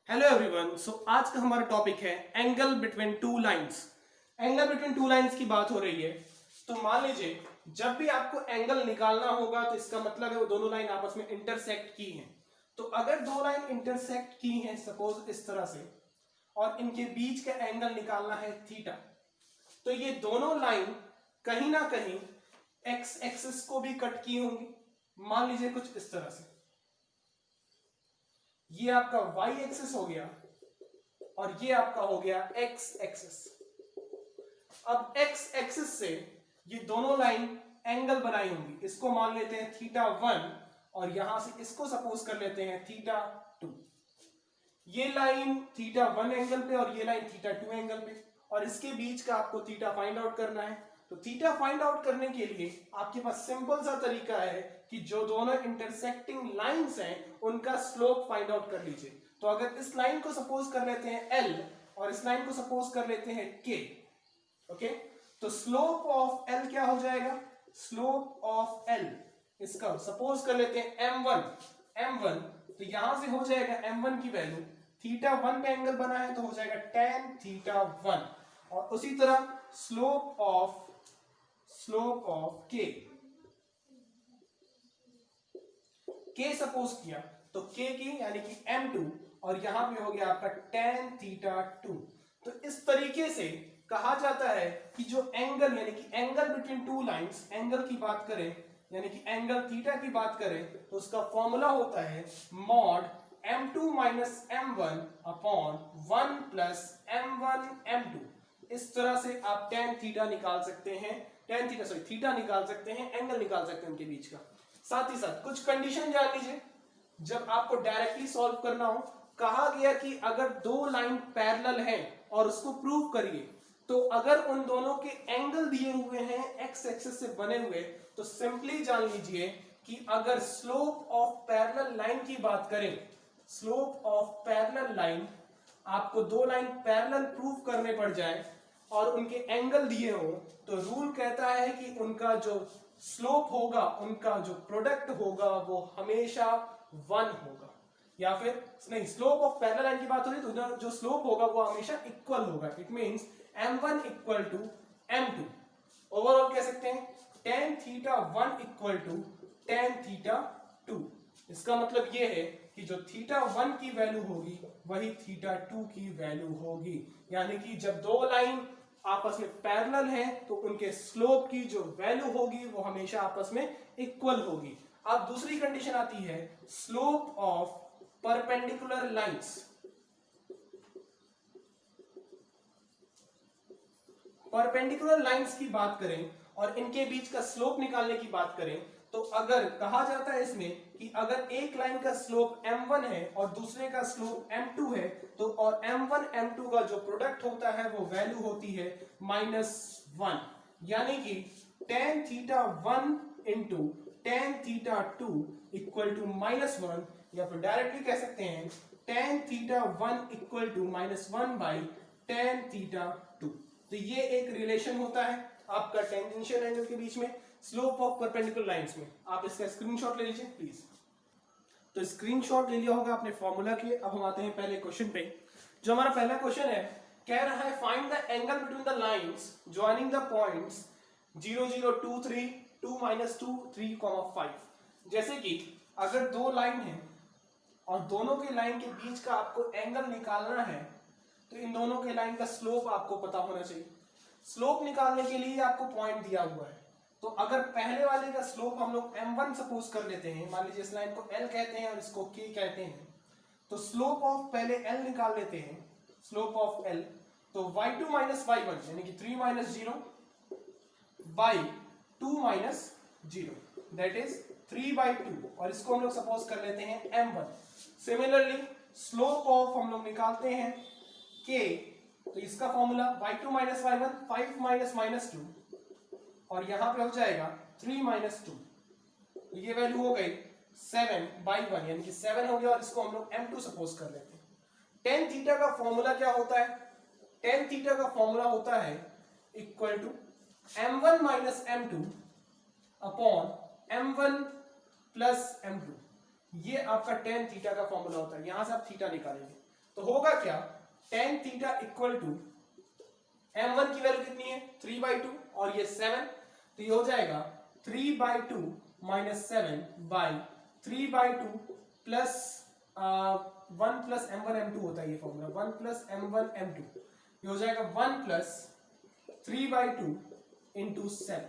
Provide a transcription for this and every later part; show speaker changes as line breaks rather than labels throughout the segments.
Hello everyone. आज का हमारा टॉपिक है angle between two lines. Angle between two lines की बात हो रही है। तो मान लीजिए जब भी आपको एंगल निकालना होगा तो इसका मतलब है वो दोनों लाइन आपस में इंटरसेक्ट की हैं। तो अगर दो लाइन इंटरसेक्ट की हैं सपोज इस तरह से, और इनके बीच का एंगल निकालना है थीटा, तो ये दोनों लाइन कहीं ना कहीं एक्स एक्सिस को भी कट की होंगी। मान लीजिए कुछ इस तरह से, ये आपका y एक्सिस हो गया और ये आपका हो गया x एक्सिस। अब x एक्सिस से ये दोनों लाइन एंगल बनाई होंगी। इसको मान लेते हैं थीटा 1 और यहां से इसको सपोज कर लेते हैं थीटा 2। ये लाइन थीटा 1 एंगल पे और ये लाइन थीटा 2 एंगल पे, और इसके बीच का आपको थीटा फाइंड आउट करना है। तो थीटा फाइंड आउट करने के लिए आपके पास सिंपल सा तरीका है कि जो दोनों इंटरसेक्टिंग लाइंस हैं उनका स्लोप फाइंड आउट कर लीजिए। तो अगर इस लाइन को सपोज कर लेते हैं L और इस लाइन को सपोज कर लेते हैं K, ओके, तो स्लोप ऑफ L क्या हो जाएगा? स्लोप ऑफ L इसका सपोज कर लेते हैं M1, तो यहां से हो जाएगा M1 की वैल्यू, थीटा 1 पे एंगल बना है तो हो जाएगा tan थीटा 1। और उसी तरह स्लोप ऑफ K सपोज किया तो K की यानी कि M2, और यहां पे हो गया आपका tan थीटा 2। तो इस तरीके से कहा जाता है कि जो एंगल यानी कि angle between two lines, angle की बात करें यानी कि एंगल थीटा की बात करें तो उसका फॉर्मूला होता है mod M2 minus M1 upon 1 plus M1 M2। इस तरह से आप tan थीटा निकाल सकते हैं, थीटा निकाल सकते हैं, एंगल निकाल सकते हैं उनके बीच का। साथ ही साथ कुछ कंडीशन जान लीजिए जब आपको डायरेक्टली सॉल्व करना हो। कहा गया कि अगर दो लाइन पैरेलल है और उसको प्रूव करिए, तो अगर उन दोनों के एंगल दिए हुए हैं एक्स एक्सिस से बने हुए, तो सिंपली जान लीजिए कि अगर स्लोप ऑफ पैरेलल लाइन की बात करें, स्लोप ऑफ पैरेलल लाइन, आपको दो लाइन पैरेलल प्रूव करने पड़ जाए और उनके एंगल दिए हो, तो रूल कहता है कि उनका जो स्लोप होगा, उनका जो प्रोडक्ट होगा वो हमेशा 1 होगा। या फिर नहीं, स्लोप ऑफ पैरेलल लाइन की बात हो रही तो जो स्लोप होगा वो हमेशा इक्वल होगा। It means m1 equal to m2। Overall कह सकते हैं tan theta 1 equal to tan theta 2। इसका मतलब ये है कि जो थीटा 1 की वैल्यू होगी वही थीटा 2 की वैल्यू होगी। यानी कि जब दो लाइन आपस में पैरेलल है तो उनके स्लोप की जो वैल्यू होगी वो हमेशा आपस में इक्वल होगी। अब दूसरी कंडीशन आती है slope of perpendicular lines. Perpendicular lines की बात करें और इनके बीच का स्लोप निकालने की बात करें, तो अगर कहा जाता है इसमें कि अगर एक लाइन का स्लोप m1 है और दूसरे का स्लोप m2 है, तो और m1 m2 का जो प्रोडक्ट होता है वो वैल्यू होती है -1। यानी कि tan theta 1 into tan theta 2 equal to -1, या फिर डायरेक्टली कह सकते हैं tan theta 1 equal to -1 by tan theta 2। तो ये एक रिलेशन होता है आपका टेंजेंशियल एंगल के बीच में, स्लोप ऑफ परपेंडिकुलर लाइंस में। आप इसका स्क्रीनशॉट ले लीजिए प्लीज। तो स्क्रीनशॉट ले लिया होगा आपने फॉर्मूला के। अब हम आते हैं पहले क्वेश्चन पे। जो हमारा पहला क्वेश्चन है, कह रहा है find the angle between the lines joining the points 0 0 2 3 2 -2 3, 5। जैसे कि अगर दो लाइन है और दोनों के लाइन के बीच का आपको एंगल निकालना है, तो इन दोनों के लाइन का स्लोप आपको पता होना चाहिए। स्लोप निकालने के लिए आपको पॉइंट दिया हुआ है। तो अगर पहले वाले का स्लोप हम लोग m1 सपोज कर लेते हैं, मान लीजिए इस लाइन को L कहते हैं और इसको K कहते हैं, तो स्लोप ऑफ पहले L निकाल लेते हैं, स्लोप ऑफ L। तो y2 माइनस y1 यानी कि 3 - 0 बाई 2 - 0 दैट इज 3/2, और इसको हम लोग सपोज कर लेते हैं m1। सिमिलरली स्लोप ऑफ हम लोग निकालते हैं K, तो इसका फॉर्मूला y2 माइनस y1 5 - -2, और यहां पे हो जाएगा 3 - 2। तो ये वैल्यू हो गई 7/1 यानी कि 7 हो गया, और इसको हम लोग m2 सपोज कर लेते हैं। tan थीटा का फॉर्मूला क्या होता है? tan थीटा का फॉर्मूला होता है equal to m1 minus m2 upon m1 plus m2। ये आपका tan थीटा का फॉर्मूला होता है। यहां से आप थीटा निकालेंगे तो होगा क्या, tan theta equal to m1 की वैल्यू कितनी है 3/2 और ये 7, तो ये हो जाएगा 3/2 minus 7 by 3/2 plus 1 plus m1 m2 होता है ये फॉर्मूला, 1 प्लस m1 m2, ये हो जाएगा 1 प्लस 3/2 इंटू 7।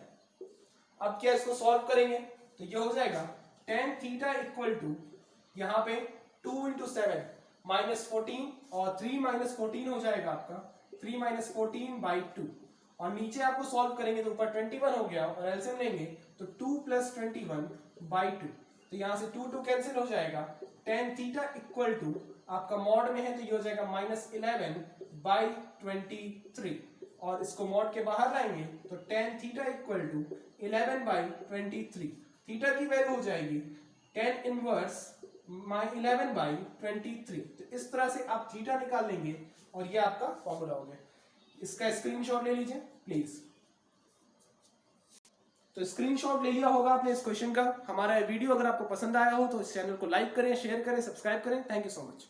अब क्या इसको सॉल्व करेंगे तो ये हो जाएगा tan थीटा इक्वल टू यहाँ पे 2 इंटू 7 माइनस 14 और 3 माइनस 14 हो जाएगा आपका 3 माइनस 14/2 और नीचे आपको सॉल्व करेंगे तो ऊपर 21 हो गया और एलसीएम लेंगे तो 2 प्लस 21/2, तो यहाँ से 2 कैंसिल हो जाएगा। tan थीटा इक्वल टू आपका मॉड में है तो ये हो जाएगा -11/23 और इसको मॉड के बाहर लाएंगे तो tan theta equal to 11/23, theta की वैल्यू हो जाएगी tan इनवर्स 11/23। तो इस तरह से आप थीटा निकाल लेंगे और ये आपका फॉर्मूला हो गया। इसका स्क्रीनशॉट ले लीजिए प्लीज। तो स्क्रीनशॉट ले लिया होगा आपने इस क्वेश्चन का। हमारा वीडियो अगर आपको पसंद आया हो तो इस चैनल को लाइक करें, शेयर करें, सब्सक्राइब करें। Thank you so much.